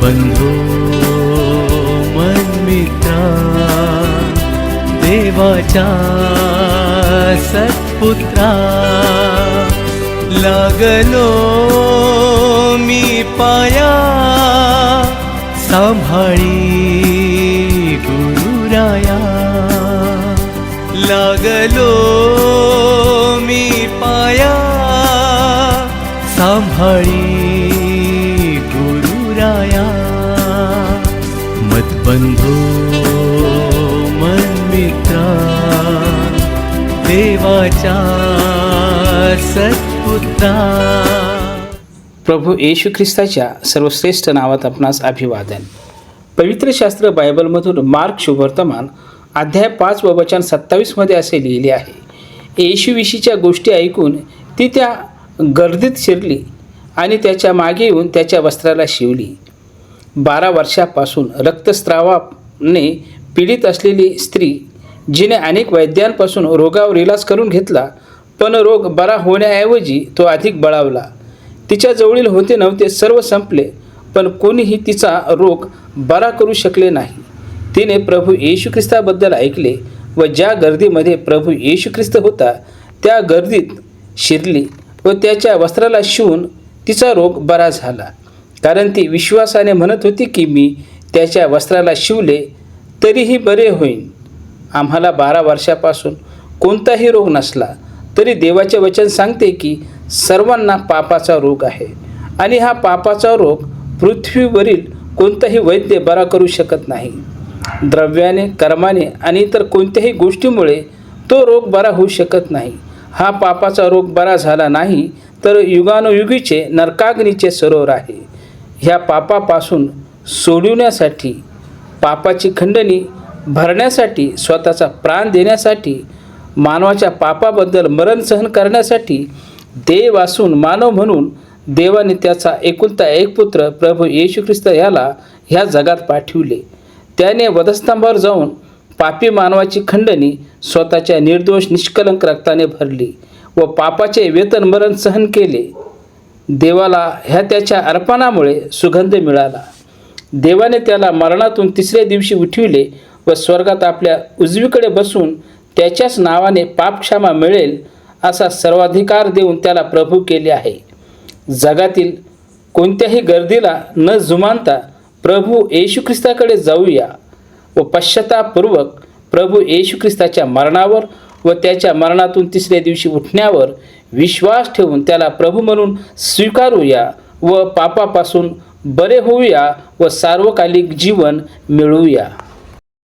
बंधू मनमित्रा, देवाच्या सत्पुत्रा, लागलो मी पाया सांभाळी गुरुराया, लागलो मी पाया सांभाळी गुरुराया. मतबंधू मनमित्रा, देवाच्या सत्पुत्रा. प्रभू येशू ख्रिस्ताच्या सर्वश्रेष्ठ नावात आपणास अभिवादन. पवित्र शास्त्र बायबलमधून मार्क शुभवर्तमान अध्याय 5 व वचन 27 मध्ये असे लिहिले आहे. येशूविषयीच्या गोष्टी ऐकून ती त्या गर्दीत शिरली आणि त्याच्या मागे येऊन त्याच्या वस्त्राला शिवली. 12 वर्षापासून रक्तस्रावाने पीडित असलेली स्त्री, जिने अनेक वैद्यांपासून रोगावर इलाज करून घेतला, पण रोग बरा होण्याऐवजी तो अधिक बळावला. तिच्या जवळील होते नव्हते सर्व संपले, पण कोणीही तिचा रोग बरा करू शकले नाही. तिने प्रभू येशू ख्रिस्ताबद्दल ऐकले व ज्या गर्दीमध्ये प्रभू येशू ख्रिस्त होता त्या गर्दीत शिरली व त्याच्या वस्त्राला शिवून तिचा रोग बरा झाला. कारण ती विश्वासाने म्हणत होती की मी त्याच्या वस्त्राला शिवले तरीही बरे होईन. आम्हाला 12 वर्षापासून कोणताही रोग नसला तरी देवाचे वचन सांगते की सर्वांना पापाचा रोग आहे आणि हा पापाचा रोग पृथ्वीवरील कोणताही वैद्य बरा करू शकत नाही. द्रव्याने, कर्माने आणि इतर कोणत्याही गोष्टीमुळे तो रोग बरा होऊ शकत नाही. हा पापाचा रोग बरा झाला नाही तर युगानुयुगीचे नरकाग्नीचे सरोवर आहे. ह्या पापापासून सोडवण्यासाठी, पापाची खंडणी भरण्यासाठी, स्वतःचा प्राण देण्यासाठी, मानवाच्या पापाबद्दल मरण सहन करण्यासाठी, देव असून मानव म्हणून देवाने त्याचा एकुलता एक पुत्र प्रभू येशू ख्रिस्त याला ह्या जगात पाठविले. त्याने वधस्तंभावर जाऊन पापी मानवाची खंडणी स्वतःच्या निर्दोष निष्कलंक रक्ताने भरली व पापाचे वेतन मरण सहन केले. देवाला ह्या त्याच्या अर्पणामुळे सुगंध मिळाला. देवाने त्याला मरणातून 3ऱ्या दिवशी उठविले व स्वर्गात आपल्या उजवीकडे बसून त्याच्याच नावाने पापक्षमा मिळेल असा सर्वाधिकार देऊन त्याला प्रभू केले आहे. जगातील कोणत्याही गर्दीला न जुमानता प्रभू येशू ख्रिस्ताकडे जाऊया व पश्चातापूर्वक प्रभू येशू ख्रिस्ताच्या मरणावर व त्याच्या मरणातून 3ऱ्या दिवशी उठण्यावर विश्वास ठेवून त्याला प्रभू म्हणून स्वीकारूया व पापापासून बरे होऊया व सार्वकालिक जीवन मिळवूया.